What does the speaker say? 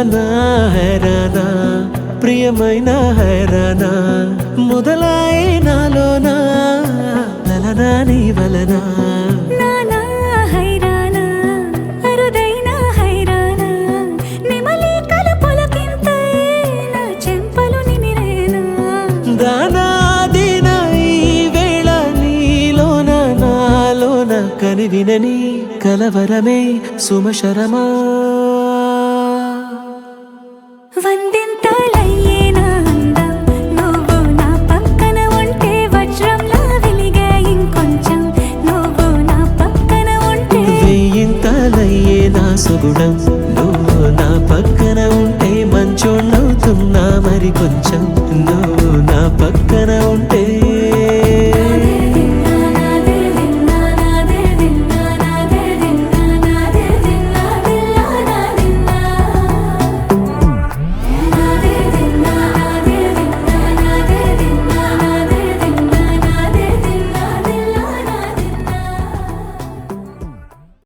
హైరానా హైరానా ప్రియమైన హైరానా మొదలాయే నాలోనా లలనా నీ వలనా నానా హైరానా అరుదైన హైరానా నిమలి కలుపులకింతై నా చెంపలు నిమిరేనా దానాదిన ఈ వేళ నీలోన నాలోన కనివినని కలవరమే సుమశరమా వందింతలయ్యేనా అందం నువ్వు నా పక్కన ఉంటే వజ్రంలా వెలిగే ఇంకొంచెం నువ్వు నా పక్కన ఉంటే వెయ్యింతలయ్యే నా సుగుణం నువ్వు నా పక్కన ఉంటే మంచోళ్ళవుతున్నా మరి కొంచెం